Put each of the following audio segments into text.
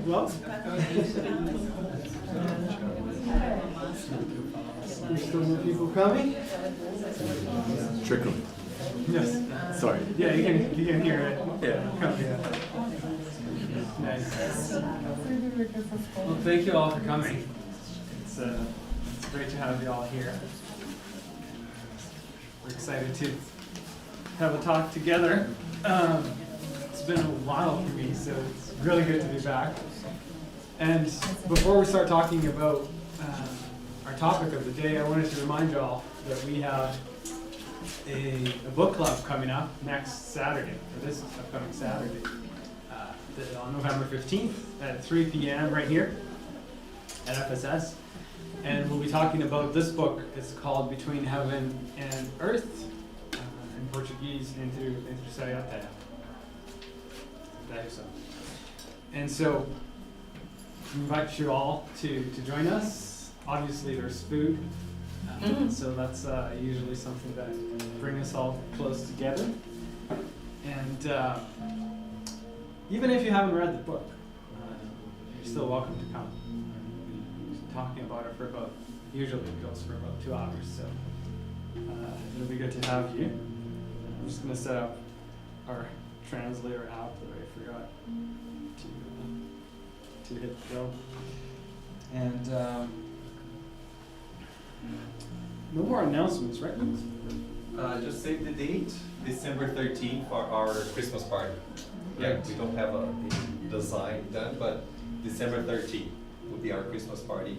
well. There's still more people coming? Trickling. Yes. Sorry. Yeah, you can hear it. Yeah. Coming. Nice. Well, thank you all for coming. It's great to have you all here. We're excited to have a talk together. It's been a while for me, so it's really good to be back. And before we start talking about our topic of the day, I wanted to remind you all that we have a book club coming up next Saturday, or this upcoming Saturday, on November 15th at 3 p.m. right here at FSS. And we'll be talking about this book. It's called Between Heaven and Earth, in Portuguese, Entre o Céu e a Terra. And so, we invite you all to join us. Obviously, there's food, so that's usually something that brings us all close together. And even if you haven't read the book, you're still welcome to come. We've been talking about it for usually it goes for about 2 hours, so it'll be good to have you. I'm just going to set up our translator app that I forgot to hit go. And no more announcements, right? Just save the date, December 13th for our Christmas party. Yeah, we don't have a design done, but December 13th will be our Christmas party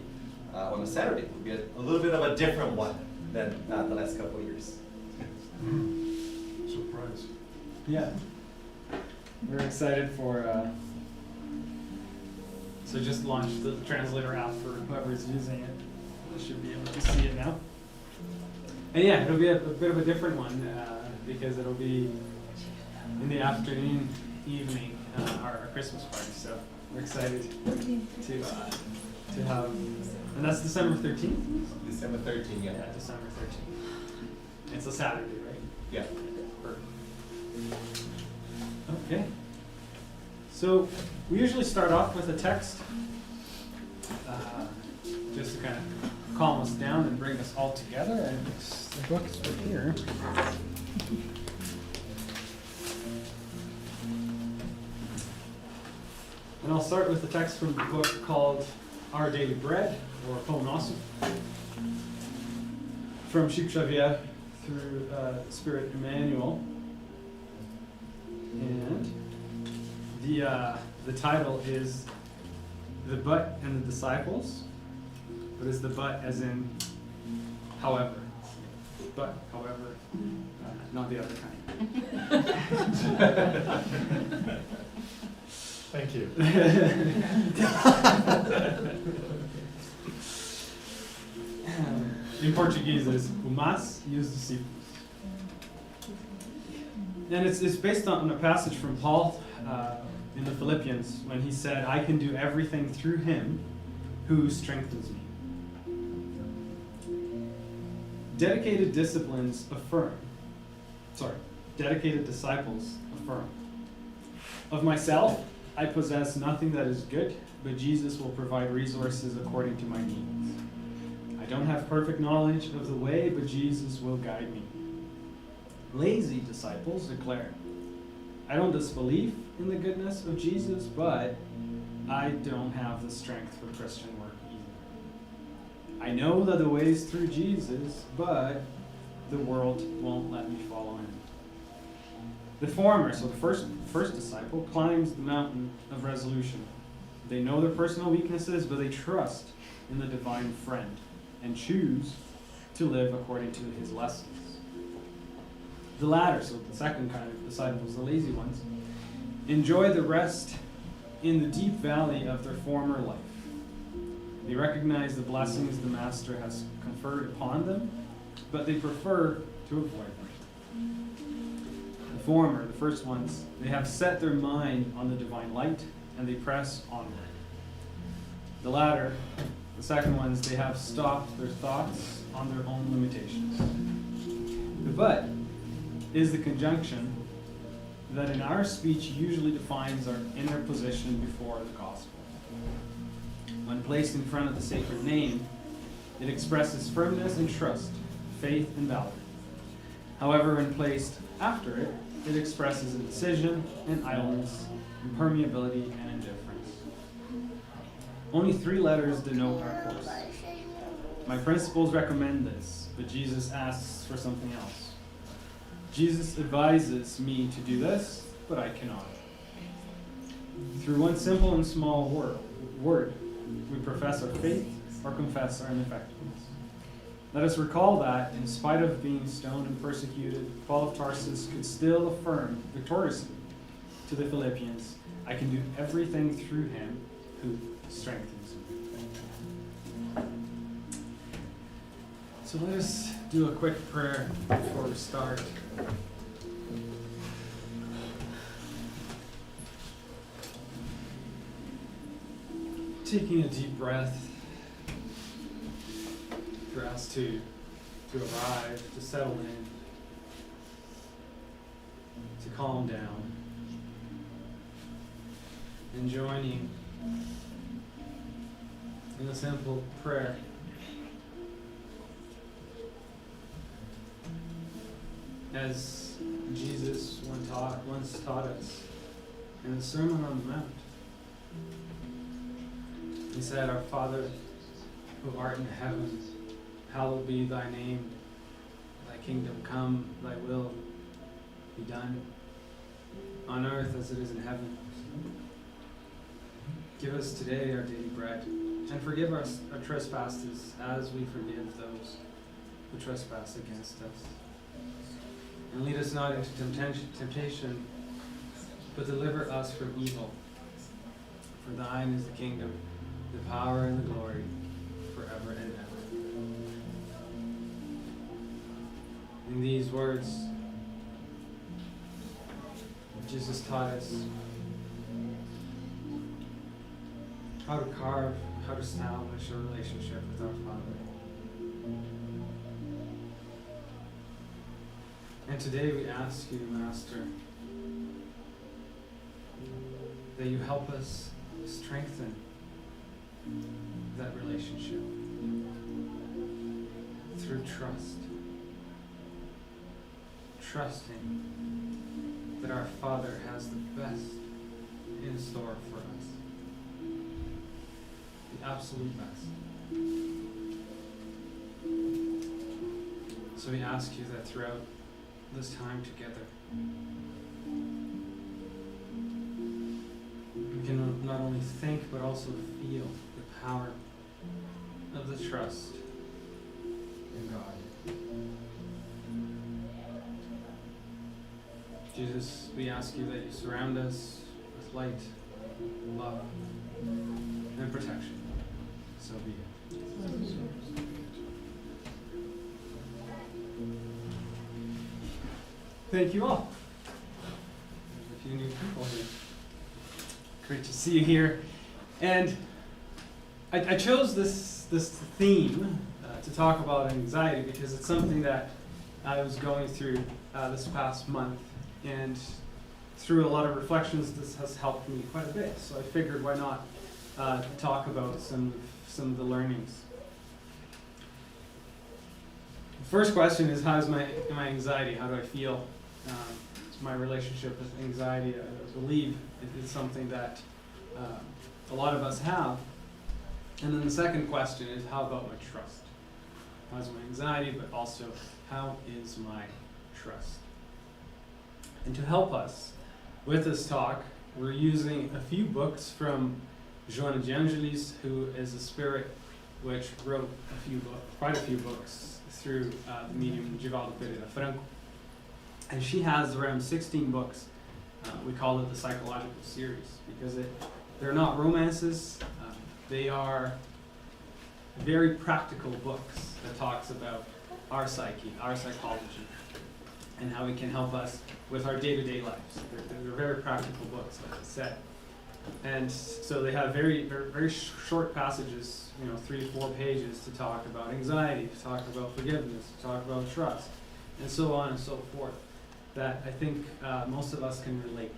on a Saturday. It will be a little bit of a different one than the last couple of years. Surprise. Yeah. We're excited for, so just launched the translator app for whoever's using it. They should be able to see it now. And yeah, it'll be a bit of a different one because it'll be in the afternoon, evening, our Christmas party. So we're excited to have, and that's December 13th? December 13th, yeah. Yeah, December 13th. It's a Saturday, right? Yeah. Okay. So we usually start off with a text, just to kind of calm us down and bring us all together. And the book is right here. And I'll start with the text from the book called Our Daily Bread, or Pão Nosso, from Chico Xavier through Spirit Emmanuel. And the title is The But and the Disciples. But is the but as in however? But, however, not the other kind. Thank you. In Portuguese, it is o mas e os discípulos. And it's based on a passage from Paul in the Philippians when he said, I can do everything through him who strengthens me. Dedicated disciplines affirm. Dedicated disciples affirm. Of myself, I possess nothing that is good, but Jesus will provide resources according to my needs. I don't have perfect knowledge of the way, but Jesus will guide me. Lazy disciples declare, I don't disbelieve in the goodness of Jesus, but I don't have the strength for Christian work either. I know that the way is through Jesus, but the world won't let me follow him. The former, so the first disciple, climbs the mountain of resolution. They know their personal weaknesses, but they trust in the divine friend and choose to live according to his lessons. The latter, so the second kind of disciples, the lazy ones, enjoy the rest in the deep valley of their former life. They recognize the blessings the Master has conferred upon them, but they prefer to avoid them. The former, the first ones, they have set their mind on the divine light, and they press onward. The latter, the second ones, they have stopped their thoughts on their own limitations. The but is the conjunction that in our speech usually defines our inner position before the gospel. When placed in front of the sacred name, it expresses firmness and trust, faith and valor. However, when placed after it, it expresses indecision and idleness, impermeability and indifference. Only 3 letters denote our course. My principles recommend this, but Jesus asks for something else. Jesus advises me to do this, but I cannot. Through one simple and small word, we profess our faith or confess our ineffectiveness. Let us recall that, in spite of being stoned and persecuted, Paul of Tarsus could still affirm victoriously to the Philippians, I can do everything through him who strengthens me. So let us do a quick prayer before we start. Taking a deep breath for us to arrive, to settle in, to calm down, and joining in a simple prayer. As Jesus once taught us in the Sermon on the Mount. He said, Our Father, who art in heaven, hallowed be thy name. Thy kingdom come, thy will be done, on earth as it is in heaven. Give us today our daily bread, and forgive us our trespasses as we forgive those who trespass against us. And lead us not into temptation, but deliver us from evil. For thine is the kingdom, the power and the glory, forever and ever. In these words, Jesus taught us how to carve, how to establish a relationship with our Father. And today we ask you, Master, that you help us strengthen that relationship through trust. Trusting that our Father has the best in store for us. The absolute best. So we ask you that throughout this time together, we can not only think but also feel the power of the trust in God. Jesus, we ask you that you surround us with light, love, and protection. So be it. Thank you all. There's a few new people here. Great to see you here. And I chose this theme to talk about anxiety because it's something that I was going through this past month. And through a lot of reflections, this has helped me quite a bit. So I figured, why not talk about some of the learnings. The first question is, how's my anxiety? How do I feel? My relationship with anxiety, I believe, is something that a lot of us have. And then the second question is, how about my trust? How's my anxiety, but also, how is my trust? And to help us with this talk, we're using a few books from Joanna de Angelis, who is a spirit which wrote quite a few books through the medium Givaldo Pereira Franco. And she has around 16 books. We call it the psychological series because they're not romances. They are very practical books that talks about our psyche, our psychology, and how it can help us with our day-to-day lives. They're very practical books, like I said. And so they have very, very, very short passages, 3 to 4 pages to talk about anxiety, to talk about forgiveness, to talk about trust, and so on and so forth, that I think most of us can relate.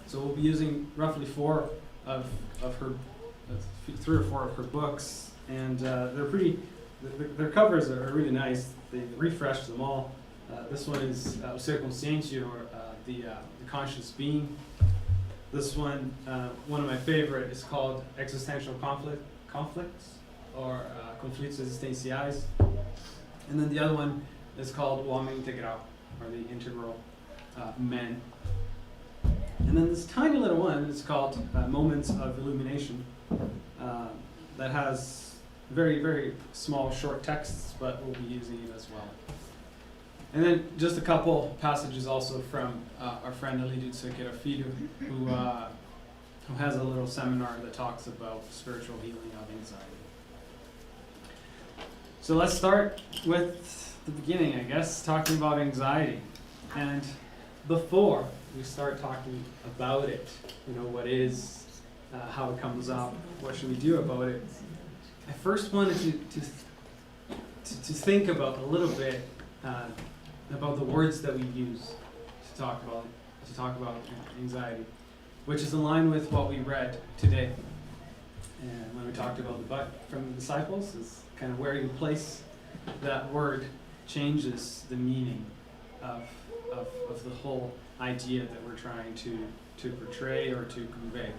So we'll be using roughly 4 of her 3 or 4 of her books, and they're pretty. Their covers are really nice. They refreshed them all. This one is O Ser Consciente, or the conscious being. This one of my favorite, is called Existential Conflicts, or Conflitos Existenciais. And then the other one is called O Homem Integral, or the Integral Man. And then this tiny little one is called Moments of Illumination, that has very, very small, short texts, but we'll be using it as well. And then just a couple passages also from our friend Elidio Sequeira Filho, who has a little seminar that talks about spiritual healing of anxiety. So let's start with the beginning, I guess, talking about anxiety. And before we start talking about it, what is, how it comes up, what should we do about it, I first wanted to think about a little bit about the words that we use to talk about anxiety, which is in line with what we read today. And when we talked about the but from the disciples, is kind of where you place that word changes the meaning of the whole idea that we're trying to portray or to convey.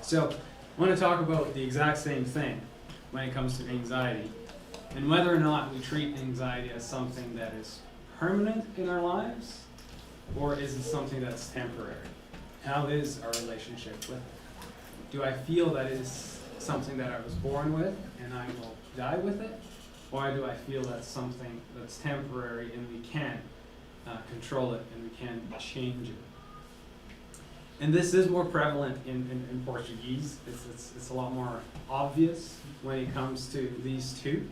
So I want to talk about the exact same thing when it comes to anxiety, and whether or not we treat anxiety as something that is permanent in our lives, or is it something that's temporary? How is our relationship with it? Do I feel that it is something that I was born with and I will die with it? Or do I feel that's something that's temporary and we can control it and we can change it? And this is more prevalent in Portuguese. It's a lot more obvious when it comes to these two,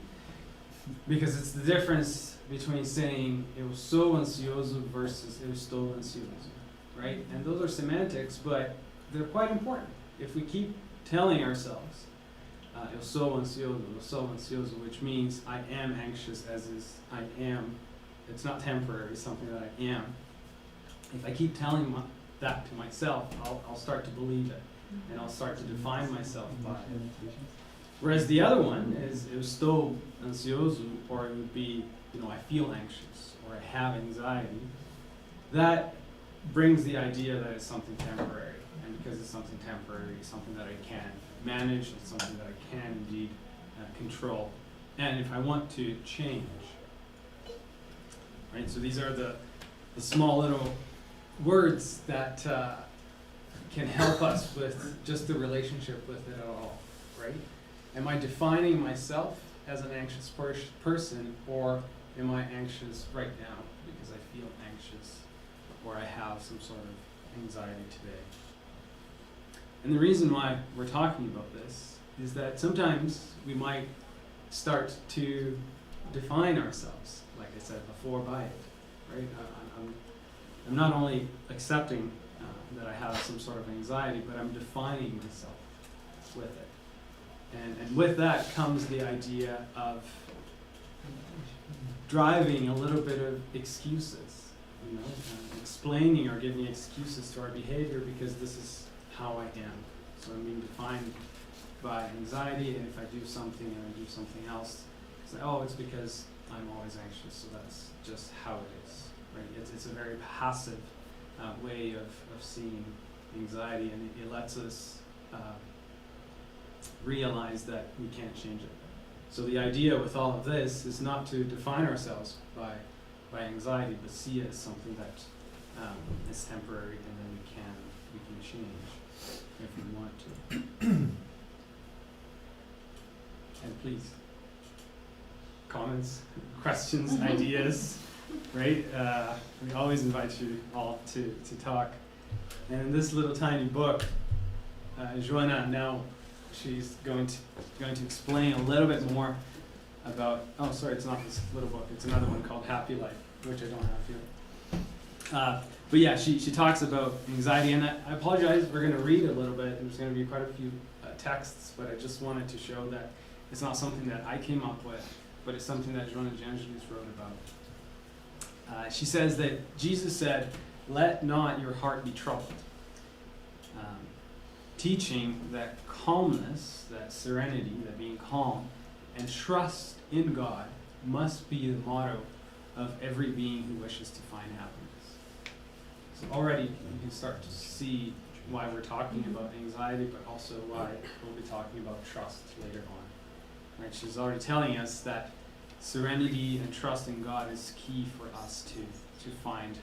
because it's the difference between saying eu sou ansioso versus eu estou ansioso, right? And those are semantics, but they're quite important. If we keep telling ourselves eu sou ansioso, which means I am anxious, as is I am, it's not temporary, it's something that I am. If I keep telling that to myself, I'll start to believe it, and I'll start to define myself by it. Whereas the other one is eu estou ansioso, or it would be, I feel anxious, or I have anxiety. That brings the idea that it's something temporary, and because it's something temporary, it's something that I can manage, it's something that I can indeed control, and if I want to change. Right, so these are the small little words that can help us with just the relationship with it at all, right? Am I defining myself as an anxious person, or am I anxious right now because I feel anxious, or I have some sort of anxiety today? And the reason why we're talking about this is that sometimes we might start to define ourselves, like I said before, by it, right? I'm not only accepting that I have some sort of anxiety, but I'm defining myself with it. And with that comes the idea of driving a little bit of excuses, explaining or giving excuses to our behavior because this is how I am. So I'm being defined by anxiety, and if I do something and I do something else, it's like, it's because I'm always anxious, so that's just how it is, right? It's a very passive way of seeing anxiety, and it lets us realize that we can't change it. So the idea with all of this is not to define ourselves by anxiety, but see it as something that is temporary, and then we can change if we want to. And please, comments, questions, ideas, right? We always invite you all to talk. And in this little tiny book, Joanna now, she's going to explain a little bit more about, it's not this little book, it's another one called Happy Life, which I don't have here. But yeah, she talks about anxiety, and I apologize, we're going to read a little bit, and there's going to be quite a few texts, but I just wanted to show that it's not something that I came up with, but it's something that Joanna Jangelis wrote about. She says that Jesus said, "Let not your heart be troubled." teaching that calmness, that serenity, that being calm, and trust in God must be the motto of every being who wishes to find happiness. So already you can start to see why we're talking about anxiety, but also why we'll be talking about trust later on. Right? She's already telling us that serenity and trust in God is key for us to find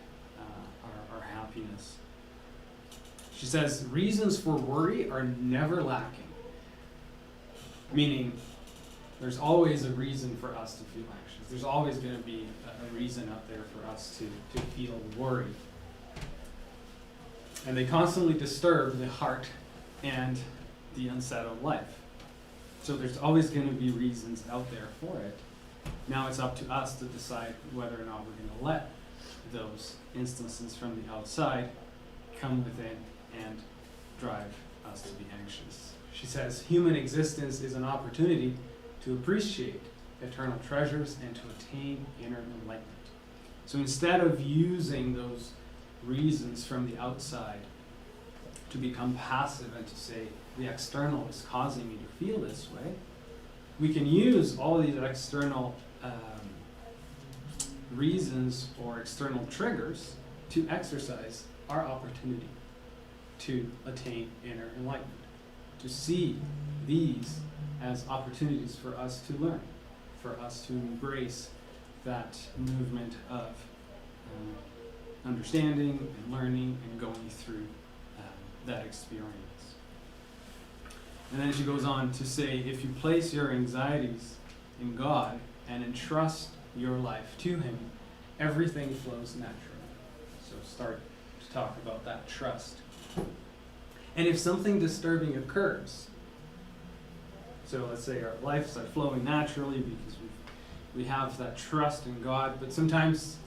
our happiness. She says, reasons for worry are never lacking. Meaning, there's always a reason for us to feel anxious. There's always going to be a reason out there for us to feel worried. And they constantly disturb the heart and the unsettled life. So there's always going to be reasons out there for it. Now it's up to us to decide whether or not we're going to let those instances from the outside come within and drive us to be anxious. She says, human existence is an opportunity to appreciate eternal treasures and to attain inner enlightenment. So instead of using those reasons from the outside to become passive and to say the external is causing me to feel this way, we can use all these external reasons or external triggers to exercise our opportunity to attain inner enlightenment, to see these as opportunities for us to learn, for us to embrace that movement of understanding and learning and going through that experience. And then she goes on to say, if you place your anxieties in God and entrust your life to Him, everything flows naturally. So start to talk about that trust. And if something disturbing occurs, so let's say our lives are flowing naturally because we have that trust in God, but sometimes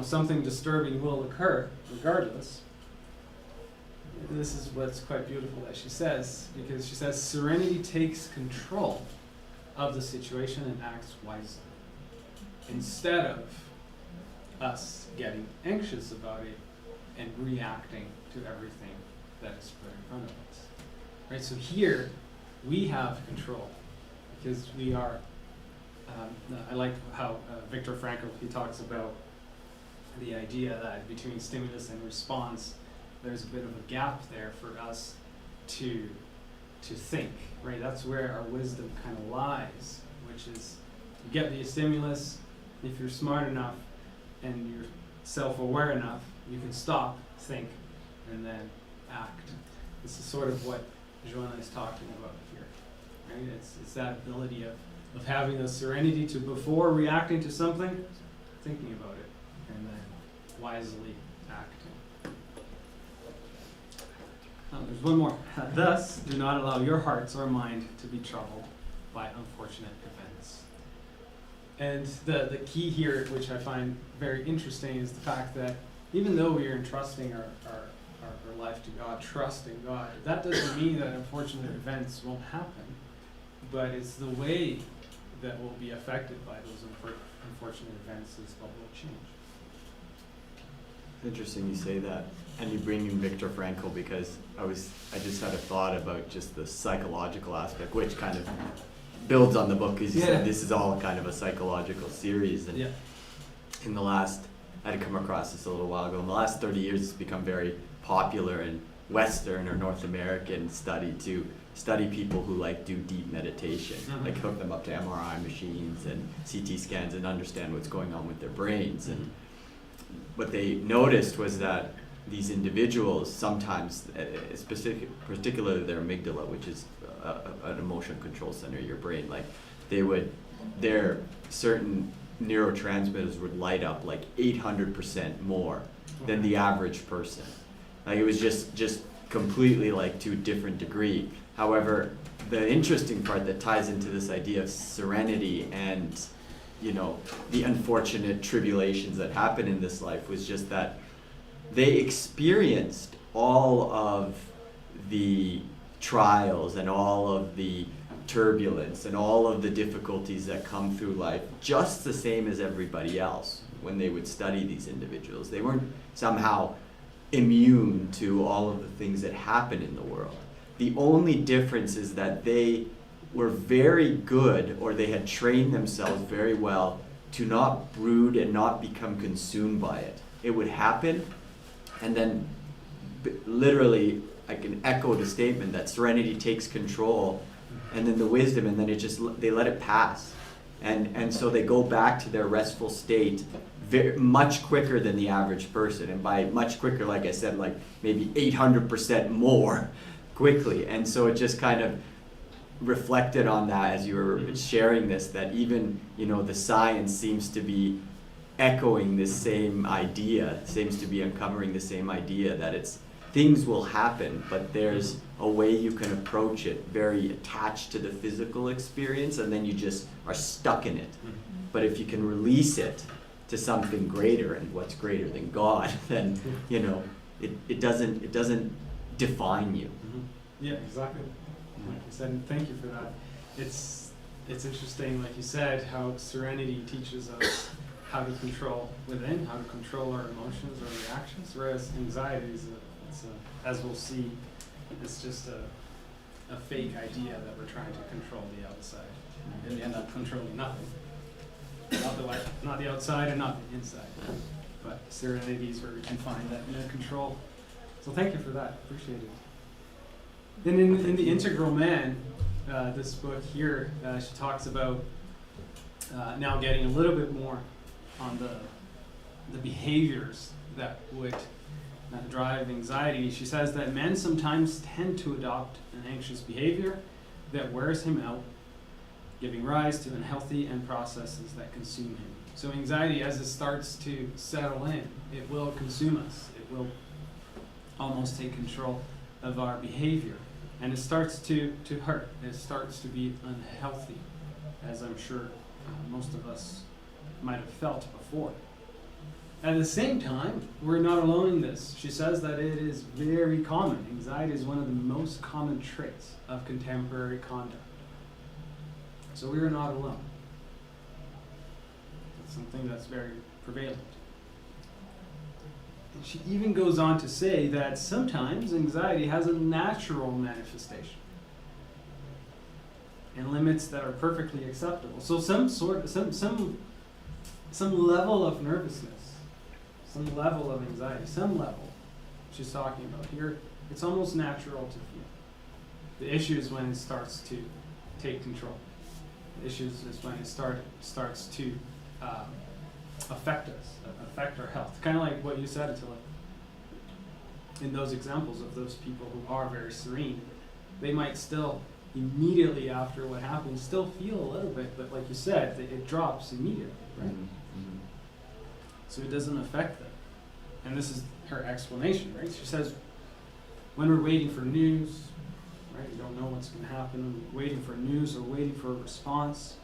something disturbing will occur regardless. This is what's quite beautiful that she says, because she says serenity takes control of the situation and acts wisely, instead of us getting anxious about it and reacting to everything that is put in front of us. Right? So here we have control because we are. I like how Victor Frankl, he talks about the idea that between stimulus and response, there's a bit of a gap there for us to think, right? That's where our wisdom kind of lies, which is you get the stimulus. If you're smart enough and you're self-aware enough, you can stop, think, and then act. This is sort of what Joanna is talking about here, right? It's that ability of having the serenity to, before reacting to something, thinking about it, and then wisely acting. There's one more. Thus, do not allow your hearts or mind to be troubled by unfortunate events. And the key here, which I find very interesting, is the fact that even though we are entrusting our life to God, trusting God, that doesn't mean that unfortunate events won't happen, but it's the way that will be affected by those unfortunate events is what will change. Interesting you say that, and you bring in Victor Frankl, because I just had a thought about just the psychological aspect, which kind of builds on the book, because you said this is all kind of a psychological series, and in the last, I had come across this a little while ago, in the last 30 years it's become very popular in Western or North American study to study people who do deep meditation, hook them up to MRI machines and CT scans and understand what's going on with their brains. And what they noticed was that these individuals sometimes, particularly their amygdala, which is an emotion control center of your brain, their certain neurotransmitters would light up 800% more than the average person. It was just completely to a different degree. However, the interesting part that ties into this idea of serenity and the unfortunate tribulations that happen in this life was just that they experienced all of the trials and all of the turbulence and all of the difficulties that come through life just the same as everybody else when they would study these individuals. They weren't somehow immune to all of the things that happen in the world. The only difference is that they were very good, or they had trained themselves very well to not brood and not become consumed by it. It would happen, and then literally I can echo the statement that serenity takes control, and then the wisdom, and then they let it pass. And so they go back to their restful state much quicker than the average person. And by much quicker, like I said, like maybe 800% more quickly. And so it just kind of reflected on that as you were sharing this, that even, the science seems to be echoing this same idea, seems to be uncovering the same idea that things will happen, but there's a way you can approach it very attached to the physical experience, and then you just are stuck in it. But if you can release it to something greater, and what's greater than God, then it doesn't define you. Yeah, exactly. Like you said, and thank you for that. It's interesting, like you said, how serenity teaches us how to control within, how to control our emotions or reactions, whereas anxiety is as we'll see, it's just a fake idea that we're trying to control the outside. And we end up controlling nothing. Not the outside and not the inside. But serenity is where we can find that inner control. So thank you for that. Appreciate it. Then in The Integral Man, this book here, she talks about now getting a little bit more on the behaviors that would drive anxiety. She says that men sometimes tend to adopt an anxious behavior that wears him out, giving rise to unhealthy end processes that consume him. So anxiety, as it starts to settle in, it will consume us. It will almost take control of our behavior. And it starts to hurt. It starts to be unhealthy, as I'm sure most of us might have felt before. At the same time, we're not alone in this. She says that it is very common. Anxiety is one of the most common traits of contemporary conduct. So we are not alone. It's something that's very prevalent. And she even goes on to say that sometimes anxiety has a natural manifestation in limits that are perfectly acceptable. So some level of nervousness, some level of anxiety, some level she's talking about here, it's almost natural to feel. The issue is when it starts to take control. The issue is when it starts to affect us, affect our health. Kind of like what you said, Attila. In those examples of those people who are very serene, they might still immediately after what happens still feel a little bit, but like you said, it drops immediately, right? Mm-hmm. So it doesn't affect them. And this is her explanation, right? She says, when we're waiting for news, right? We don't know what's going to happen. We're waiting for news or waiting for a response.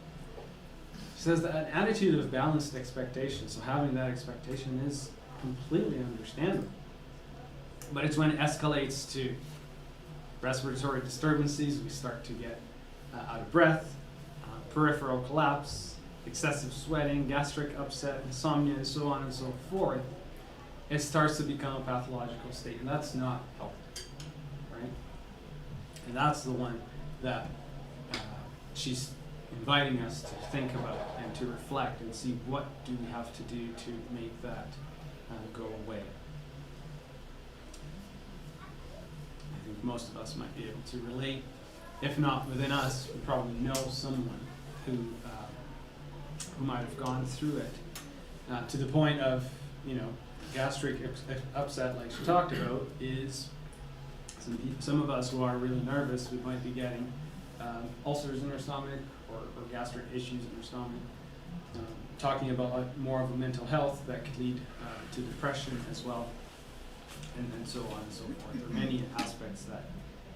She says that an attitude of balanced expectation, so having that expectation is completely understandable. But it's when it escalates to respiratory disturbances, we start to get out of breath, peripheral collapse, excessive sweating, gastric upset, insomnia, and so on and so forth. It starts to become a pathological state, and that's not healthy, right? And that's the one that she's inviting us to think about and to reflect and see what do we have to do to make that go away. I think most of us might be able to relate. If not within us, we probably know someone who might have gone through it to the point of, gastric upset, like she talked about, is some of us who are really nervous, we might be getting ulcers in our stomach or gastric issues in our stomach. Talking about more of a mental health that could lead to depression as well, and so on and so forth. There are many aspects that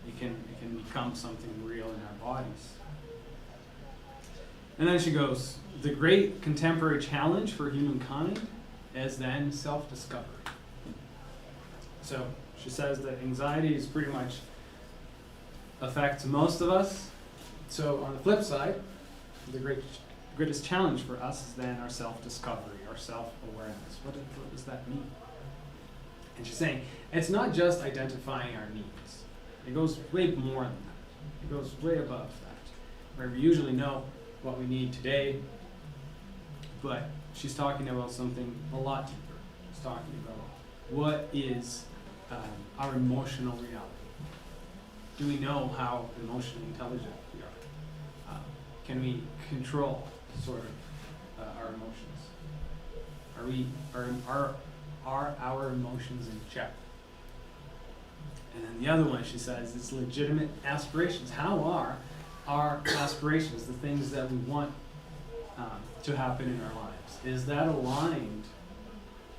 it can become something real in our bodies. And then she goes, the great contemporary challenge for humankind is then self-discovery. So she says that anxiety is pretty much affects most of us. So on the flip side, the greatest challenge for us is then our self-discovery, our self-awareness. What does that mean? And she's saying it's not just identifying our needs. It goes way more than that. It goes way above that. Where we usually know what we need today, but she's talking about something a lot deeper. She's talking about what is our emotional reality. Do we know how emotionally intelligent we are? Can we control sort of our emotions? Are our emotions in check? And then the other one she says is legitimate aspirations. How are our aspirations, the things that we want to happen in our lives? Is that aligned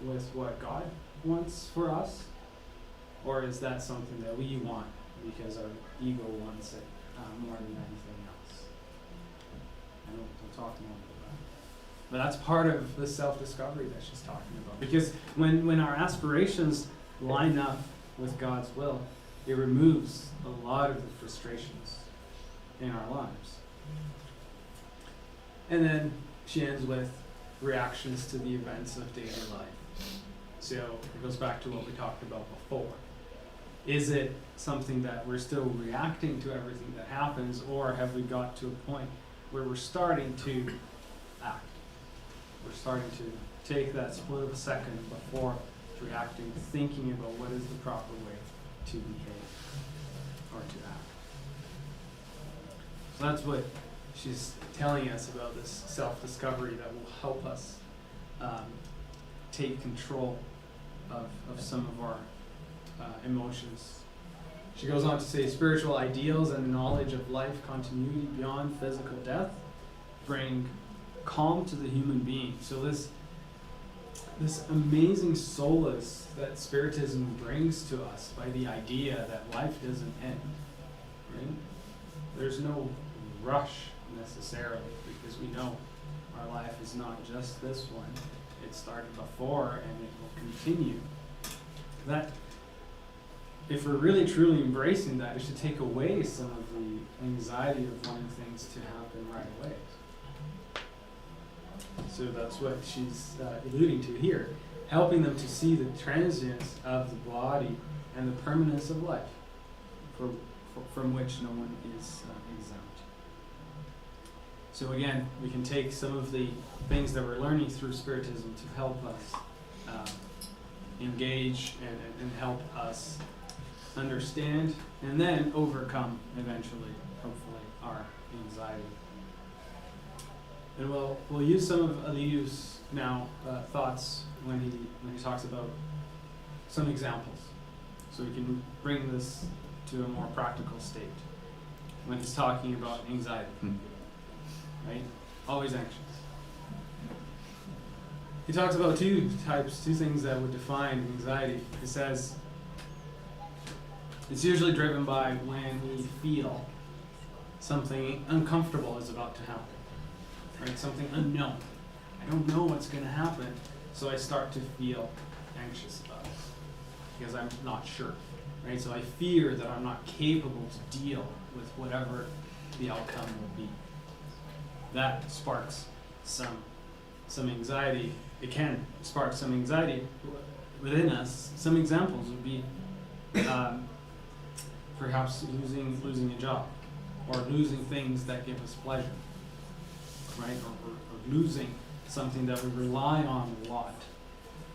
with what God wants for us? Or is that something that we want because our ego wants it more than anything else? And we'll talk more about that. But that's part of the self-discovery that she's talking about. Because when our aspirations line up with God's will, it removes a lot of the frustrations in our lives. And then she ends with reactions to the events of daily life. So it goes back to what we talked about before. Is it something that we're still reacting to everything that happens, or have we got to a point where we're starting to act? We're starting to take that split of a second before reacting, thinking about what is the proper way to behave or to act. So that's what she's telling us about this self-discovery that will help us take control of some of our emotions. She goes on to say spiritual ideals and the knowledge of life continuity beyond physical death bring calm to the human being. So this amazing solace that Spiritism brings to us by the idea that life doesn't end, right? There's no rush necessarily, because we know our life is not just this one. It started before and it will continue. That if we're really truly embracing that, it should take away some of the anxiety of wanting things to happen right away. So that's what she's alluding to here, helping them to see the transience of the body and the permanence of life, from which no one is exempt. So again, we can take some of the things that we're learning through Spiritism to help us engage and help us understand and then overcome eventually, hopefully, our anxiety. And we'll use some of Aliu's now thoughts when he talks about some examples, so we can bring this to a more practical state when he's talking about anxiety. Right? Always anxious. He talks about two things that would define anxiety. He says it's usually driven by when we feel something uncomfortable is about to happen. Right? Something unknown. I don't know what's going to happen, so I start to feel anxious about it because I'm not sure. Right? So I fear that I'm not capable to deal with whatever the outcome will be. That sparks some anxiety. It can spark some anxiety within us. Some examples would be perhaps losing a job, or losing things that give us pleasure, right? Or losing something that we rely on a lot,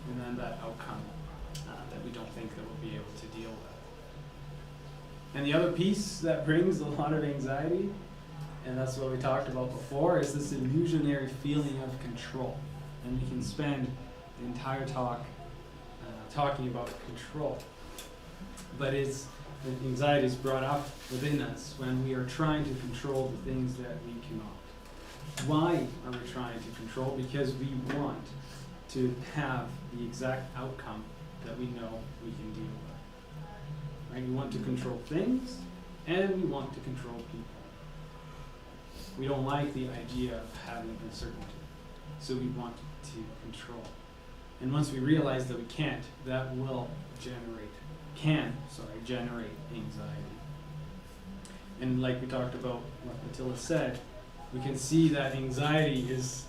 and then that outcome that we don't think that we'll be able to deal with. And the other piece that brings a lot of anxiety, and that's what we talked about before, is this illusionary feeling of control. And we can spend the entire talk talking about control. But anxiety is brought up within us when we are trying to control the things that we cannot. Why are we trying to control? Because we want to have the exact outcome that we know we can deal with. Right? We want to control things, and we want to control people. We don't like the idea of having uncertainty, so we want to control. And once we realize that we can't, that will generate anxiety. And like we talked about, what Attila said, we can see that anxiety is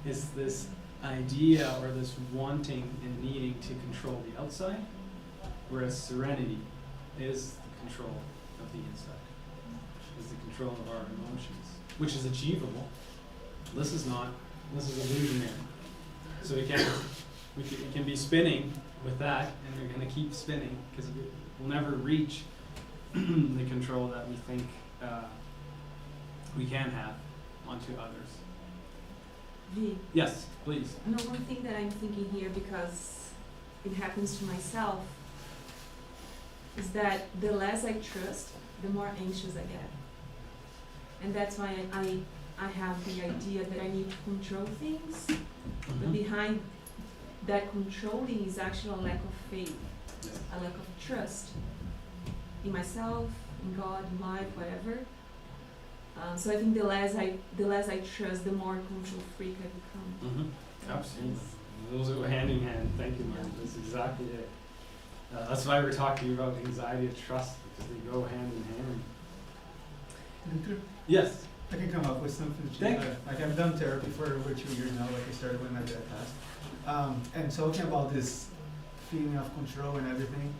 this idea or this wanting and needing to control the outside, whereas serenity is the control of the inside. Is the control of our emotions, which is achievable. This is illusionary. So we can be spinning with that, and we're going to keep spinning because we'll never reach the control that we think we can have onto others. V. Yes, please. No, one thing that I'm thinking here, because it happens to myself, is that the less I trust, the more anxious I get. And that's why I have the idea that I need to control things, but behind that controlling is actually a lack of faith, a lack of trust in myself, in God, in life, whatever. So I think the less I trust, the more control freak I become. Absolutely. Those go hand in hand. Thank you, Martin. That's exactly it. That's why we're talking about anxiety and trust, because they go hand in hand. Victor, Yes. I can come up with something. Thank you. Like I've done therapy for over 2 years now, like I started when my dad passed. And talking about this feeling of control and everything,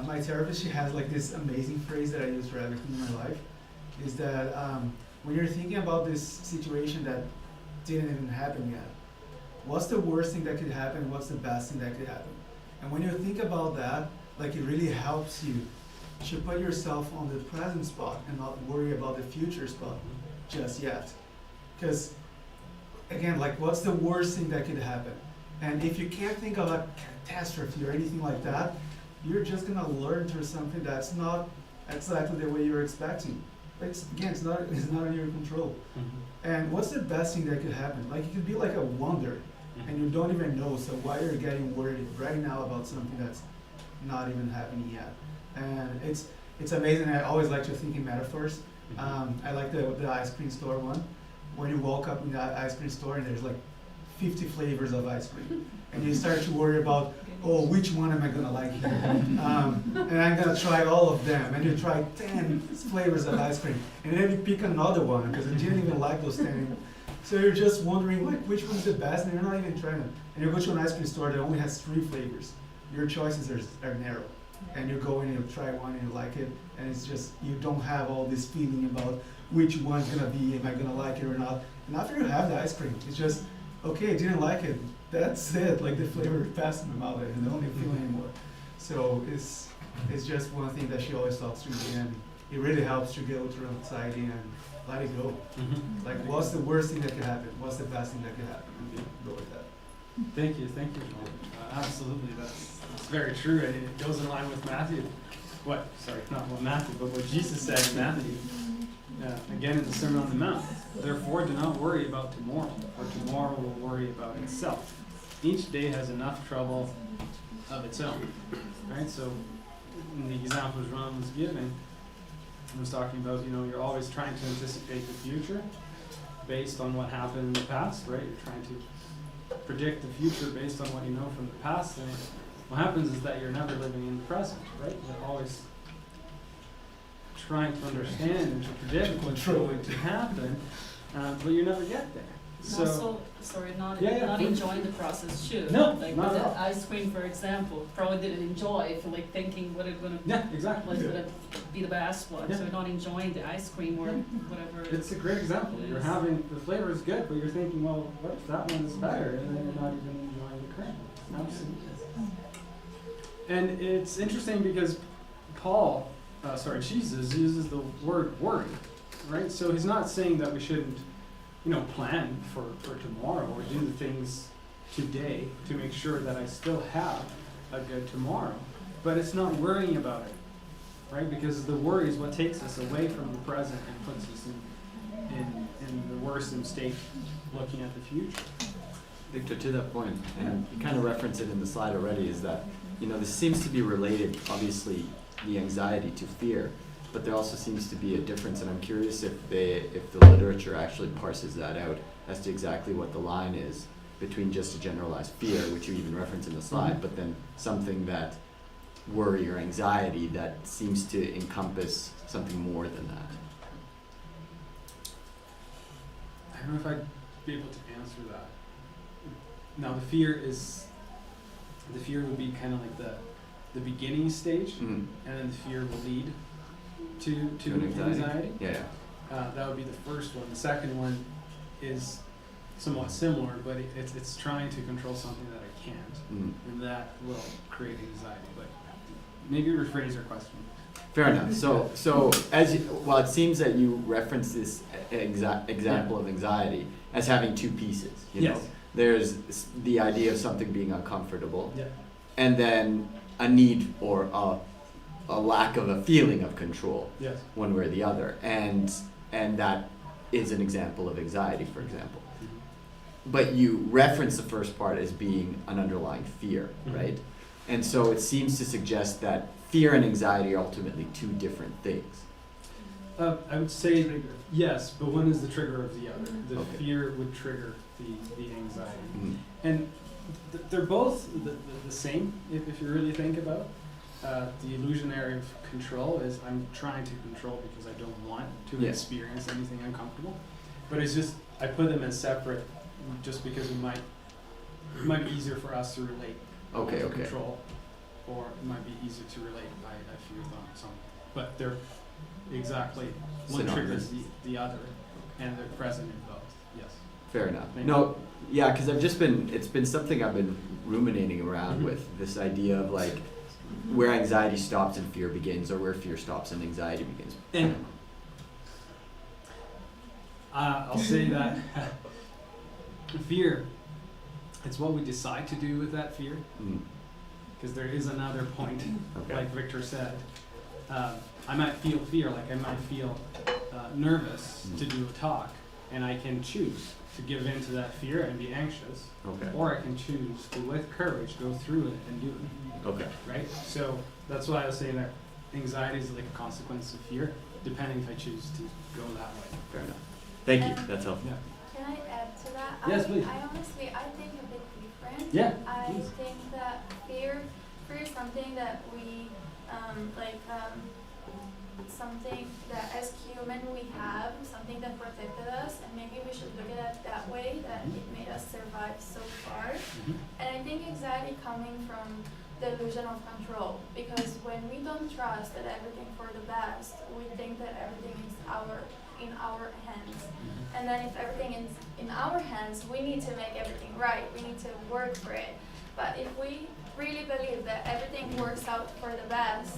my therapist, she has like this amazing phrase that I use for everything in my life, is that when you're thinking about this situation that didn't even happen yet, what's the worst thing that could happen? What's the best thing that could happen? And when you think about that, like it really helps you to put yourself on the present spot and not worry about the future spot just yet. Because again, like what's the worst thing that could happen? And if you can't think of a catastrophe or anything like that, you're just gonna learn through something that's not exactly the way you're expecting. It's not in your control. And what's the best thing that could happen? Like it could be like a wonder, and you don't even know. So why you're getting worried right now about something that's not even happening yet? And it's amazing. I always like to think in metaphors. I like the ice cream store one. When you walk up in the ice cream store and there's like 50 flavors of ice cream, and you start to worry about, oh, which one am I gonna like here? And I'm gonna try all of them. And you try 10 flavors of ice cream, and then you pick another one because you didn't even like those 10. So you're just wondering like which one's the best, and you're not even trying to. And you go to an ice cream store that only has 3 flavors. Your choices are narrow, and you go and you try one and you like it, and it's just you don't have all this feeling about which one's gonna be, am I gonna like it or not. And after you have the ice cream, it's just okay, I didn't like it. That's it. Like the flavor passed in my mouth, and I don't even feel anymore. So it's just one thing that she always talks to me, and it really helps to go through anxiety and let it go. Like, what's the worst thing that could happen? What's the best thing that could happen? And go with that. Thank you, absolutely, that's very true, and it goes in line with Matthew. Not Matthew, but what Jesus said in Matthew. Again in the Sermon on the Mount. Therefore, do not worry about tomorrow, for tomorrow will worry about itself. Each day has enough trouble of its own. Right? So, in the examples Ron was giving, I was talking about, you're always trying to anticipate the future based on what happened in the past, right? You're trying to predict the future based on what you know from the past, and what happens is that you're never living in the present, right? You're always trying to understand and to predict what's going to happen, but you never get there. So, not Yeah, enjoying the process too. No, like not with at all. the ice cream, for example, probably didn't enjoy if you're like thinking what it's gonna exactly. what's gonna be the best one. Yeah. So you're not enjoying the ice cream or whatever. It's a great example. You're having, the flavor is good, but you're thinking, well, what if that one is better? And then you're not even enjoying the current one. Absolutely. And it's interesting because Jesus uses the word worry, right? So he's not saying that we shouldn't, plan for tomorrow or do the things today to make sure that I still have a good tomorrow. But it's not worrying about it, right? Because the worry is what takes us away from the present and puts us in the worsened state looking at the future. Victor, to that point, and you kind of reference it in the slide already, is that, this seems to be related, obviously, the anxiety to fear, but there also seems to be a difference, and I'm curious if the literature actually parses that out as to exactly what the line is between just a generalized fear, which you even reference in the slide, but then something that worry or anxiety that seems to encompass something more than that. I don't know if I'd be able to answer that. Now, the fear would be kind of like the beginning stage, and then the fear will lead to an anxiety. Yeah. That would be the first one. The second one is somewhat similar, but it's trying to control something that I can't, and that will create anxiety. But maybe rephrase your question. Fair enough. So well, it seems that you reference this example of anxiety as having two pieces. You know, there's the idea of something being uncomfortable, and then a need or a lack of a feeling of control, one way or the other, and that is an example of anxiety, for example. But you reference the first part as being an underlying fear, right? And so it seems to suggest that fear and anxiety are ultimately two different things. I would say yes, but one is the trigger of the other. The Okay. fear would trigger the anxiety. And they're both the same, if you really think about it. The illusionary of control is I'm trying to control because I don't want to experience anything uncomfortable. But it's just, I put them as separate just because it might be easier for us to relate. Control, or it might be easier to relate by a fear thought. So, but they're exactly one triggers the other, and they're present in both. Yes. Fair enough. No, yeah, because it's been something I've been ruminating around with, this idea of like where anxiety stops and fear begins, or where fear stops and anxiety begins. And I'll say that fear, it's what we decide to do with that fear. Because there is another point, like Victor said. I might feel fear, like I might feel nervous to do a talk, and I can choose to give in to that fear and be anxious, or I can choose to, with courage, go through it and do it. Right? So that's why I was saying that anxiety is like a consequence of fear, depending if I choose to go that way. Fair enough. Thank you. That's helpful. Can I add to that? Yes, please. I honestly, I think a bit different. Yeah, I please. think that fear is something that we, something that as human we have, something that protected us, and maybe we should look at it that way, that it made us survive so far. And I think anxiety coming from the illusion of control, because when we don't trust that everything for the best, we think that everything is in our hands. And then if everything is in our hands, we need to make everything right. We need to work for it. But if we really believe that everything works out for the best,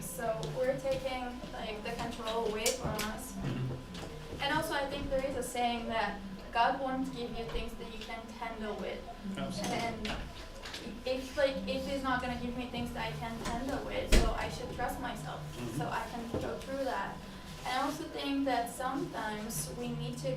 so we're taking like the control away from us. And also I think there is a saying that God won't give you things that you can't handle with. Absolutely. And if He's not gonna give me things that I can't handle with, so I should trust myself, so I can go through that. And I also think that sometimes we need to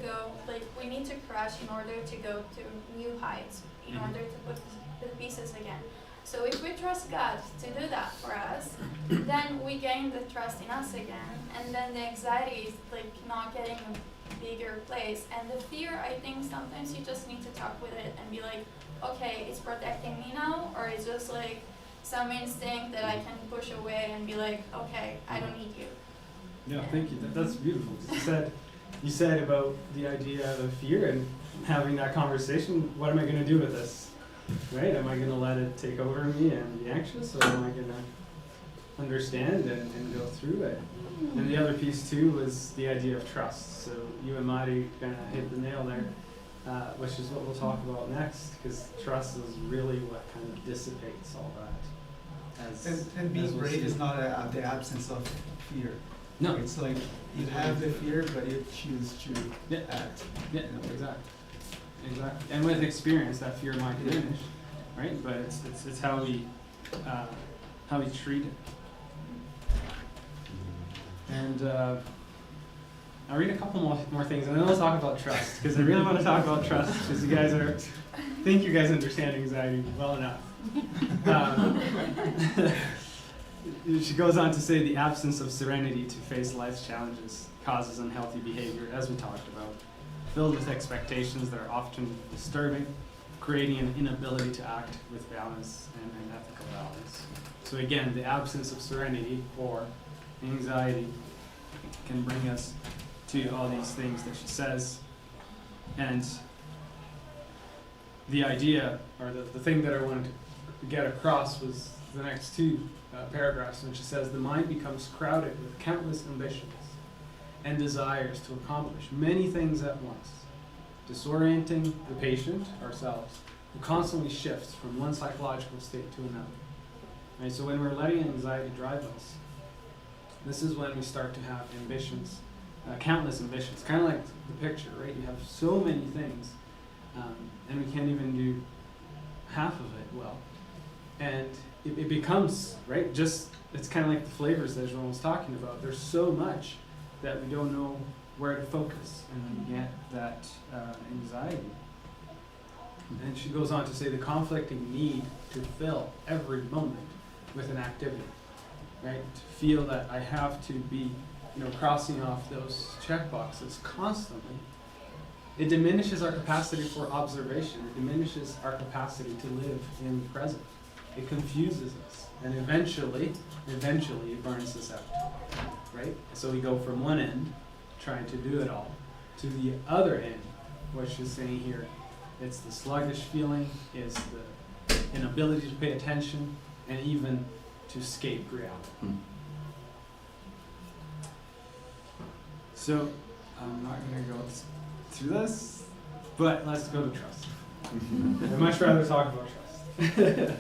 crash in order to go to new heights, in order to put the pieces again. So if we trust God to do that for us, then we gain the trust in us again, and then the anxiety is like not getting a bigger place. And the fear, I think sometimes you just need to talk with it and be like, okay, it's protecting me now, or it's just like some instinct that I can push away and be like, okay, I don't need you. Yeah, thank you. That's beautiful. You said about the idea of fear and having that conversation. What am I going to do with this? Right? Am I going to let it take over me and be anxious, or am I going to understand and go through it? And the other piece too was the idea of trust. So you and Mari kind of hit the nail there, which is what we'll talk about next, because trust is really what kind of dissipates all that. And being brave is not the absence of fear. No. It's like you have the fear, but you choose to act. Yeah, exactly. And with experience, that fear might diminish, right? But it's how we treat it. And I'll read a couple more things, and then we'll talk about trust, because I really want to talk about trust, because think you guys understand anxiety well enough. She goes on to say the absence of serenity to face life's challenges causes unhealthy behavior, as we talked about, filled with expectations that are often disturbing, creating an inability to act with balance and ethical balance. So again, the absence of serenity or anxiety can bring us to all these things that she says. And the idea, or the thing that I wanted to get across was the next two paragraphs, when she says, the mind becomes crowded with countless ambitions and desires to accomplish many things at once, disorienting the patient, ourselves, who constantly shifts from one psychological state to another. Right? So when we're letting anxiety drive us, this is when we start to have ambitions, countless ambitions, kind of like the picture, right? You have so many things, and we can't even do half of it well. And it becomes, right, just, it's kind of like the flavors that Joan was talking about. There's so much that we don't know where to focus, and we get that anxiety. And she goes on to say the conflicting need to fill every moment with an activity, right? To feel that I have to be, crossing off those check boxes constantly. It diminishes our capacity for observation. It diminishes our capacity to live in the present. It confuses us, and eventually it burns us out, right? So we go from one end, trying to do it all, to the other end, what she's saying here. It's the sluggish feeling, it's the inability to pay attention, and even to escape reality. So, I'm not going to go through this, but let's go to trust. I'd much rather talk about trust.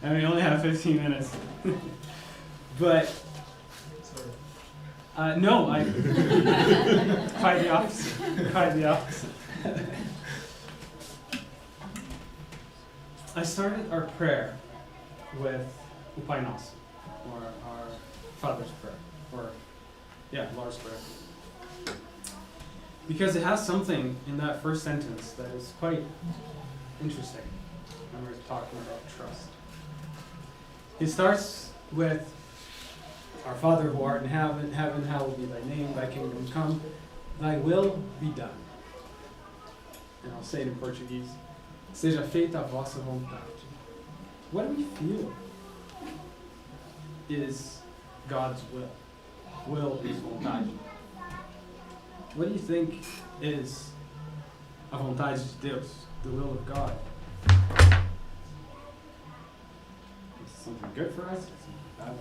And we only have 15 minutes. But, no, quite the opposite. Quite the opposite. I started our prayer with Upai Nos, or our Father's Prayer, Lord's Prayer. Because it has something in that first sentence that is quite interesting when we're talking about trust. It starts with, Our Father who art in heaven, hallowed be thy name, thy kingdom come, thy will be done. And I'll say it in Portuguese. Seja feita a vossa vontade. What do we feel is God's will? Will is vontade. What do you think is a vontade de Deus, the will of God? Is it something good for us? Is it something bad for us?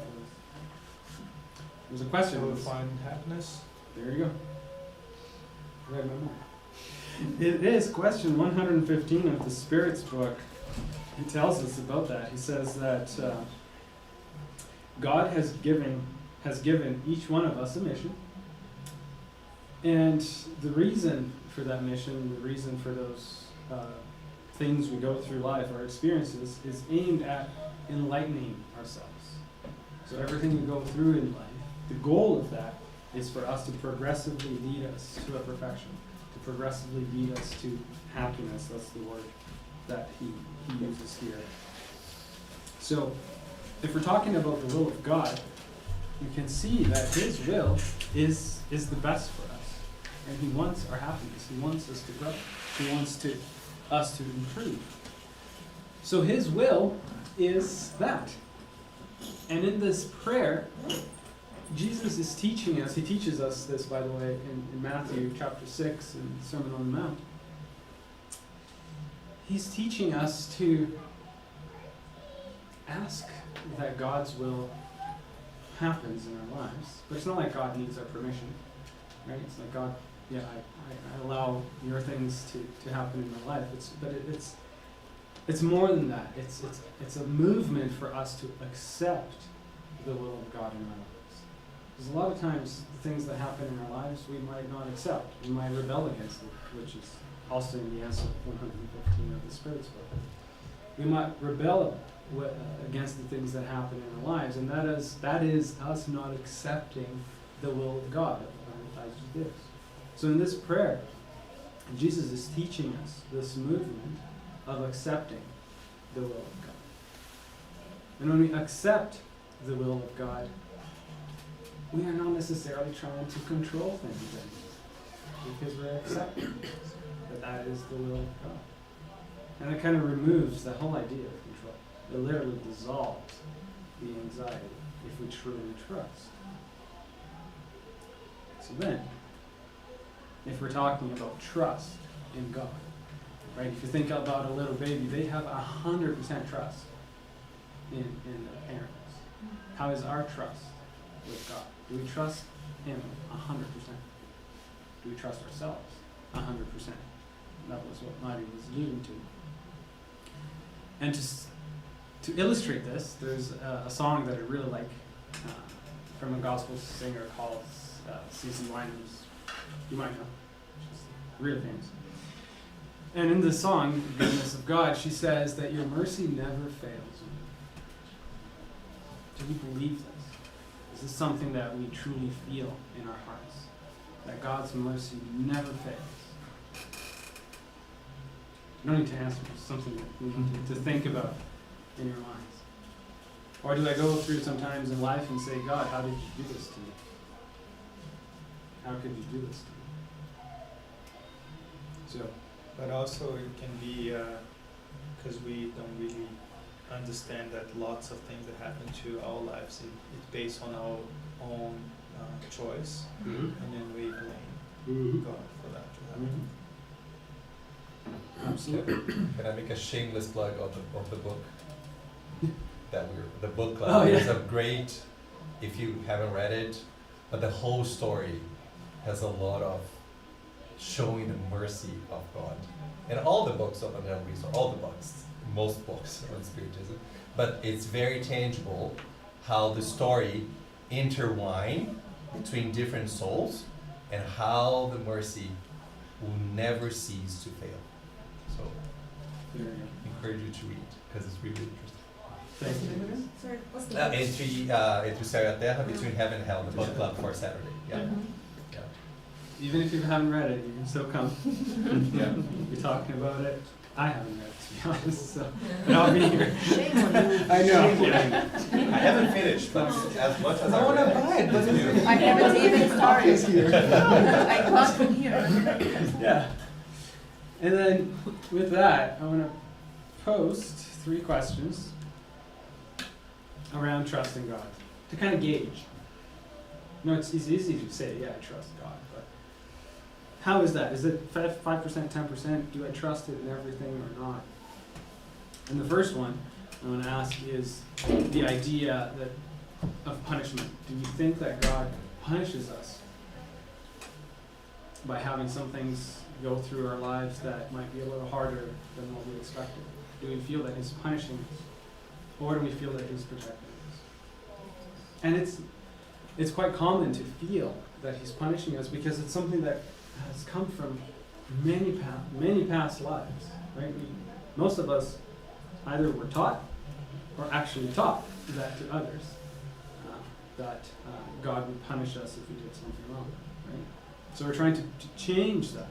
There's a question. To find happiness. There you go. Right, my mind. It is question 115 of the Spirit's book. He tells us about that. He says that God has given each one of us a mission. And the reason for that mission, the reason for those things we go through life, our experiences, is aimed at enlightening ourselves. So everything we go through in life, the goal of that is for us to progressively lead us to a perfection, to progressively lead us to happiness. That's the word that he uses here. So if we're talking about the will of God, you can see that his will is the best for us. And he wants our happiness. He wants us to grow. He wants us to improve. So his will is that. And in this prayer, Jesus is teaching us, he teaches us this, by the way, in Matthew chapter 6 in the Sermon on the Mount. He's teaching us to ask that God's will happens in our lives. But it's not like God needs our permission, right? It's like, God, yeah, I allow your things to happen in my life. It's more than that. It's a movement for us to accept the will of God in our lives. Because a lot of times, the things that happen in our lives, we might not accept. We might rebel against it, which is also in the answer 115 of the Spirit's book. We might rebel against the things that happen in our lives, and that is us not accepting the will of God. So in this prayer, Jesus is teaching us this movement of accepting the will of God. And when we accept the will of God, we are not necessarily trying to control things anymore, because we're accepting that is the will of God. And it kind of removes the whole idea of control. It literally dissolves the anxiety if we truly trust. So then, if we're talking about trust in God, right? If you think about a little baby, they have 100% trust in the parents? How is our trust with God? Do we trust Him 100%? Do we trust ourselves 100%? That was what Marty was alluding to. And to illustrate this, there's a song that I really like from a gospel singer called C.C. Winans. You might know. She's really famous. And in the song, The Goodness of God, she says that your mercy never fails me. Do we believe this? Is this something that we truly feel in our hearts? That God's mercy never fails? You don't need to answer, it's something that you need to think about in your minds. Or do I go through sometimes in life and say, God, how did you do this to me? How could you do this to me? So, But also it can be because we don't really understand that lots of things that happen to our lives, it's based on our own choice, and then we blame God for that to happen. Absolutely. Can I make a shameless plug of the book? The book club Oh, yeah. is a great, if you haven't read it, but the whole story has a lot of showing the mercy of God. And all the books of Anelvis, or all the books, most books on Spiritism, but it's very tangible how the story intertwine between different souls and how the mercy will never cease to fail. So, There you encourage you to read, because it's really interesting. go. Thank you. Sorry, what's the Entre Céu e Terra, Between Heaven and Hell, the book club for Saturday. Yeah. Yeah. Even if you haven't read it, you can still come. Yeah. We're talking about it. I haven't read it, to be honest, so but I'll be here. Shame on you. I know. Yeah. I haven't finished, but as much as I read, it's beautiful. I haven't even started. I got from here. Yeah. And then with that, I want to post 3 questions around trusting God to kind of gauge. No, it's easy to say, yeah, I trust God, but how is that? Is it 5%, 10%? Do I trust it in everything or not? And the first one I want to ask is the idea of punishment. Do you think that God punishes us by having some things go through our lives that might be a little harder than what we expected? Do we feel that He's punishing us? Or do we feel that He's protecting us? And it's quite common to feel that He's punishing us because it's something that has come from many past lives, right? Most of us either were taught or actually taught that to others, that God would punish us if we did something wrong, right? So we're trying to change that,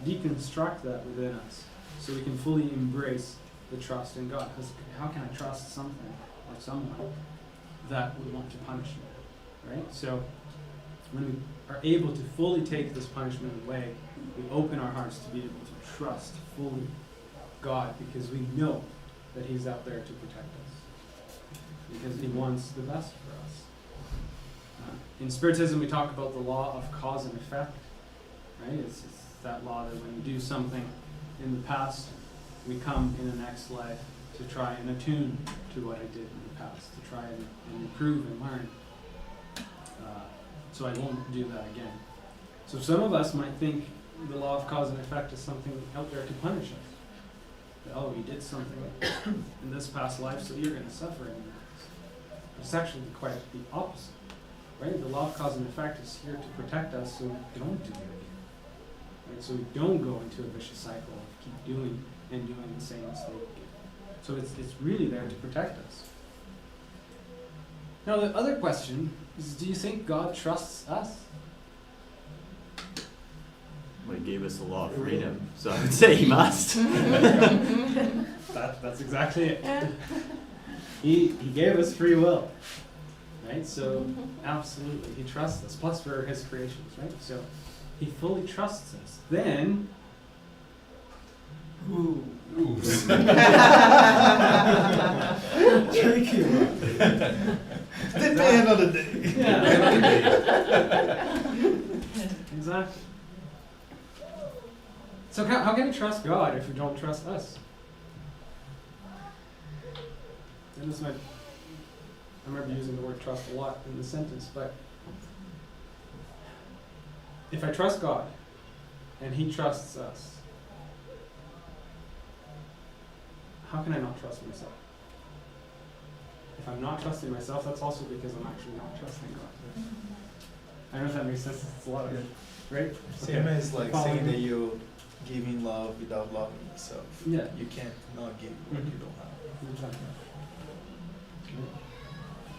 deconstruct that within us so we can fully embrace the trust in God. Because how can I trust something or someone that would want to punish me, right? So when we are able to fully take this punishment away, we open our hearts to be able to trust fully God because we know that He's out there to protect us because He wants the best for us. In Spiritism, we talk about the law of cause and effect, right? It's that law that when we do something in the past, we come in the next life to try and attune to what I did in the past, to try and improve and learn. So I won't do that again. So some of us might think the law of cause and effect is something out there to punish us. Oh, you did something in this past life, so you're going to suffer in the next. But it's actually quite the opposite, right? The law of cause and effect is here to protect us so we don't do it again, right? So we don't go into a vicious cycle of keep doing and doing the same mistake again. So it's really there to protect us. Now the other question is, do you think God trusts us? Well, He gave us a law of freedom, so I would say He must. That's exactly it. He gave us free will, right? So absolutely, He trusts us. Plus we're His creations, right? So He fully trusts us. Then, Tricky one. At the end of the day. yeah, exactly. So how can we trust God if we don't trust us? And this might I remember using the word trust a lot in the sentence, but if I trust God and He trusts us, how can I not trust myself? If I'm not trusting myself, that's also because I'm actually not trusting God. I don't know if that makes sense. It's a lot of, right? Same Okay. as like Following saying me? that you giving love without loving yourself. Yeah. You can't not give what Mhm. you don't have. Exactly.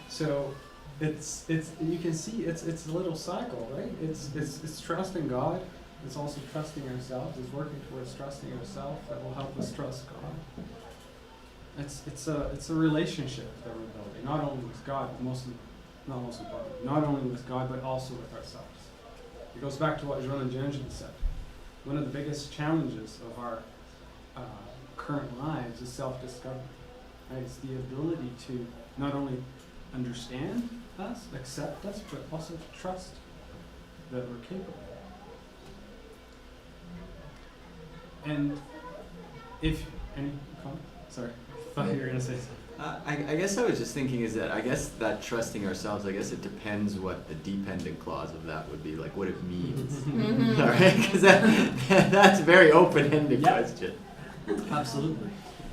So it's you can see it's a little cycle, right? It's trusting God. It's also trusting ourselves. It's working towards trusting ourselves that will help us trust God. It's a relationship that we're building, not only with God, but not most importantly, not only with God, but also with ourselves. It goes back to what Joan and Angela said. One of the biggest challenges of our current lives is self-discovery. Right? It's the ability to not only understand us, accept us, but also to trust that we're capable. And if any comment? Sorry, I thought you were gonna say something. I guess I was just thinking is that I guess that trusting ourselves, I guess it depends what the dependent clause of that would be, like what it means. All right, because that's a very open-ended Yeah. question. Absolutely.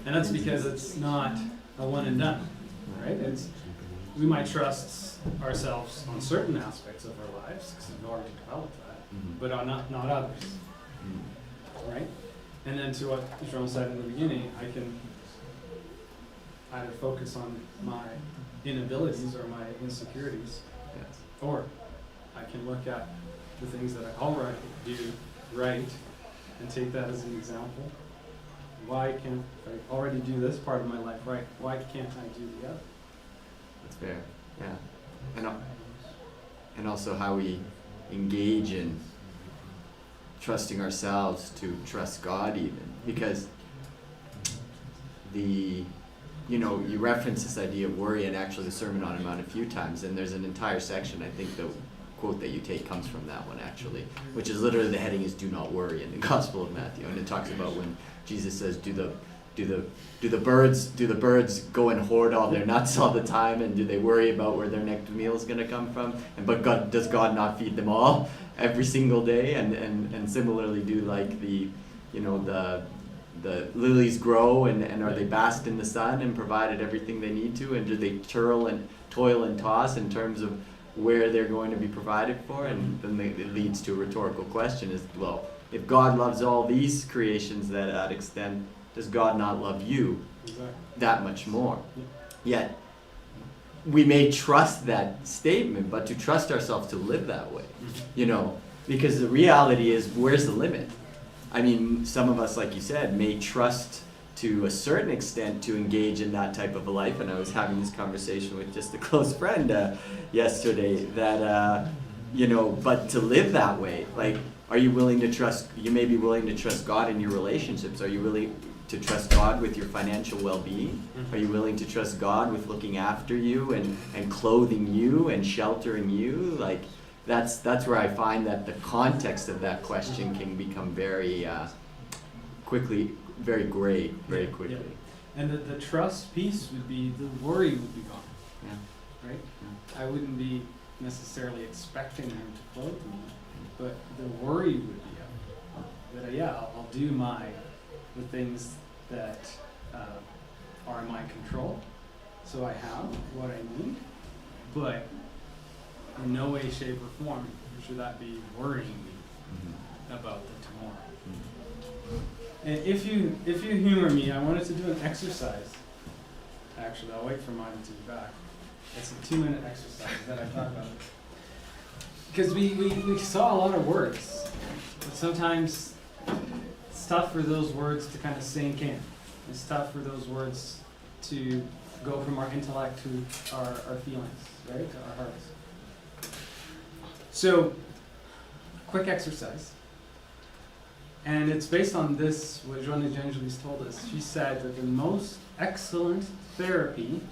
And that's because it's not a one and done, right? We might trust ourselves on certain aspects of our lives because we've already developed that, Mhm. but on not others, Mhm. right? And then to what Jerome said in the beginning, I can either focus on my inabilities or my insecurities, Yes. or I can look at the things that I already do right and take that as an example. Why can't if I already do this part of my life right? Why can't I do the other? That's fair. Yeah. And also how we engage in trusting ourselves to trust God even, because you reference this idea of worry, and actually the Sermon on the Mount a few times, and there's an entire section, I think the quote that you take comes from that one actually, which is literally the heading is "Do not worry" in the Gospel of Matthew, and it talks about when Jesus says, "Do the birds go and hoard all their nuts all the time, and do they worry about where their next meal is going to come from? But does God not feed them all every single day?" And similarly, do like the lilies grow, and are they basked in the sun and provided everything they need to, and do they toil and toss in terms of where they're going to be provided for? And then it leads to a rhetorical question: is, well, if God loves all these creations to that extent, does God not love you Exactly. that much more? Yeah. Yet we may trust that statement, but to trust ourselves to live that way, because the reality is, where's the limit? I mean, some of us, like you said, may trust to a certain extent to engage in that type of a life. And I was having this conversation with just a close friend yesterday that, but to live that way, like, are you willing to trust, you may be willing to trust God in your relationships. Are you willing to trust God with your financial well-being? Are you willing to trust God with looking after you and clothing you and sheltering you? Like, that's where I find that the context of that question can become very quickly, very gray, very quickly. Yeah. And the trust piece would be, the worry would be gone, Yeah. right? Yeah. I wouldn't be necessarily expecting Him to clothe me, but the worry would be out. That I'll do the things that are in my control, so I have what I need, but in no way, shape, or form should that be worrying me Mhm. about the tomorrow. Mhm. And if you humor me, I wanted to do an exercise. Actually, I'll wait for mine to be back. It's a 2-minute exercise that I thought about. Because we saw a lot of words, but sometimes it's tough for those words to kind of sink in. It's tough for those words to go from our intellect to our feelings, right, to our hearts. So, quick exercise. And it's based on this, what Joanna Angelis told us. She said that the most excellent therapy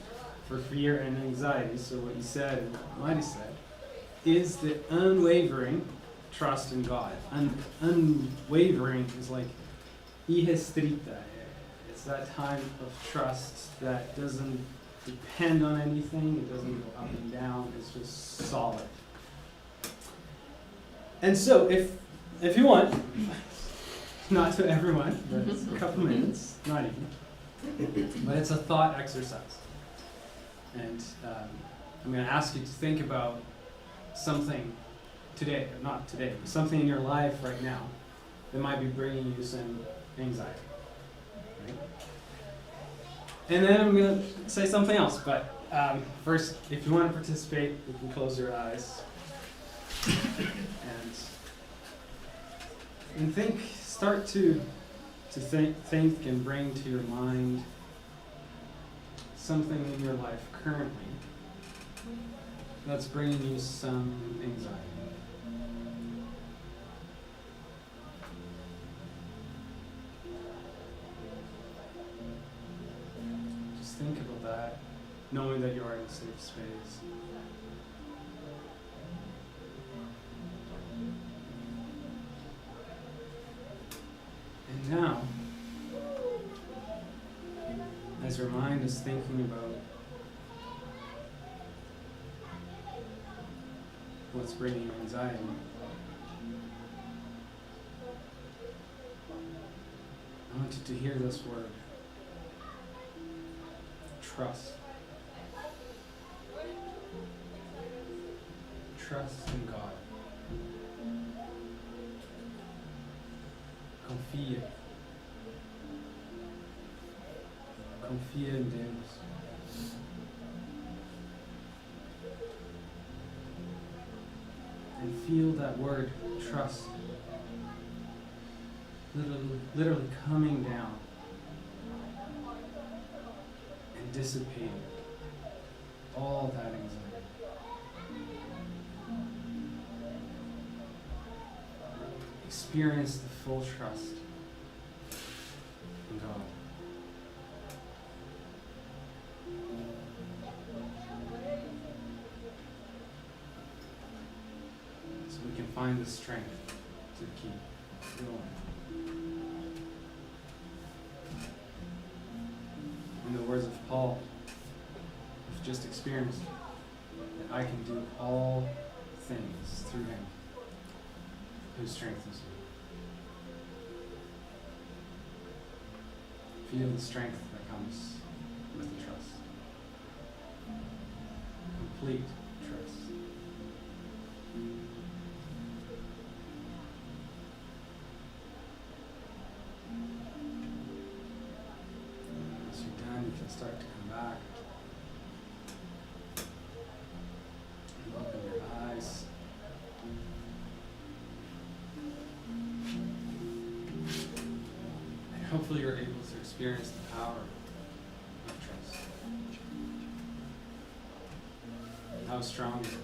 for fear and anxiety, so what you said and what Mighty said, is the unwavering trust in God. Unwavering is like ihestrita. It's that time of trust that doesn't depend on anything. It doesn't go up and down. It's just solid. And so, if you want, not to everyone, but it's a couple minutes, not even, but it's a thought exercise. And I'm going to ask you to think about something today, or not today, but something in your life right now that might be bringing you some anxiety. Right? And then I'm going to say something else, but first, if you want to participate, you can close your eyes and think, start to think and bring to your mind something in your life currently that's bringing you some anxiety. Just think about that, knowing that you are in a safe space. And now, as your mind is thinking about what's bringing you anxiety, I want you to hear this word: trust. Trust in God. Confia. Confia em Deus. And feel that word, trust, literally coming down and dissipating all that anxiety. Experience the full trust in God. So we can find the strength to keep going. In the words of Paul, we've just experienced that I can do all things through Him who strengthens me. Feel the strength that comes with the trust. Complete trust. Once you're done, you can start to come back and open your eyes. And hopefully you're able to experience the power of trust. How strong it is.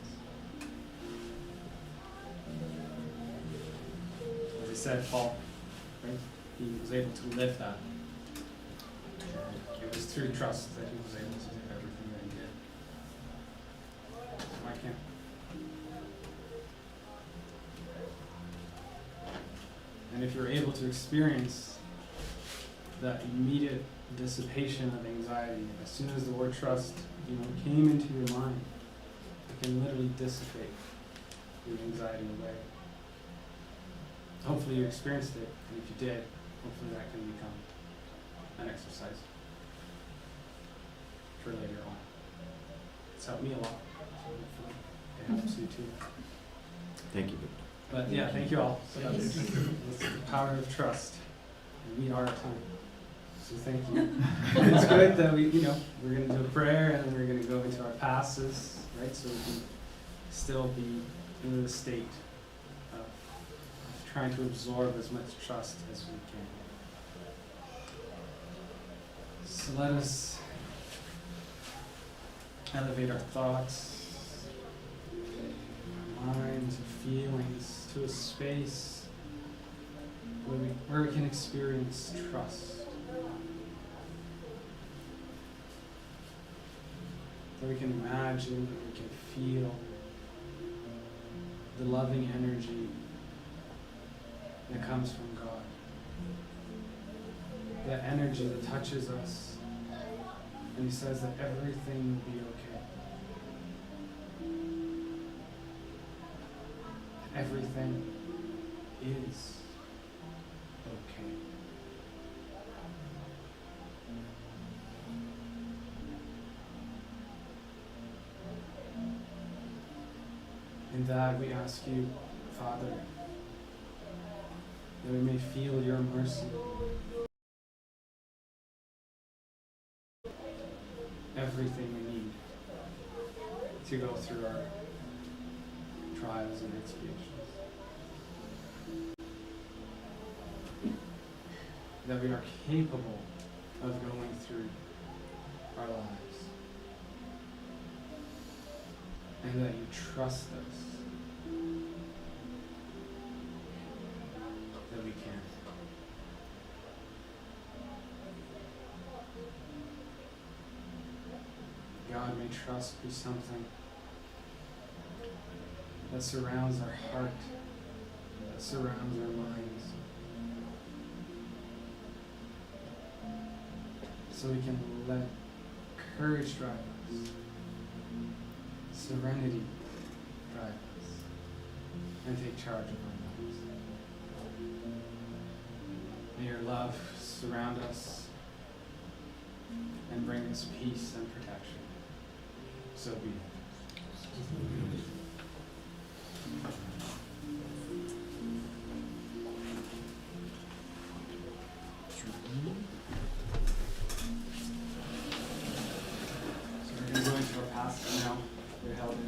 As I said, Paul, right? He was able to live that. It was through trust that he was able to do everything that he did. So why can't And if you're able to experience that immediate dissipation of anxiety, as soon as the word trust, came into your mind, it can literally dissipate your anxiety away. Hopefully you experienced it, and if you did, hopefully that can become an exercise for later on. It's helped me a lot, so hopefully it helps you too. Thank you. But yeah, thank you all. So that's the power of trust. And we are a time. So thank you. And it's good that we're going to do a prayer and then we're going to go into our passes, right? So we can still be in the state of trying to absorb as much trust as we can. So let us elevate our thoughts, minds and feelings to a space where we can experience trust. Where we can imagine, where we can feel the loving energy that comes from God. That energy that touches us And he says that everything will be okay. Everything is okay. In that we ask you, Father, that we may feel your mercy. Everything we need to go through our trials and expiations. That we are capable of going through our lives. And that you trust us. That we can. God, may trust be something that surrounds our heart, that surrounds our minds, so we can let courage drive us, serenity drive us, and take charge of our lives. May your love surround us and bring us peace and protection. So be it.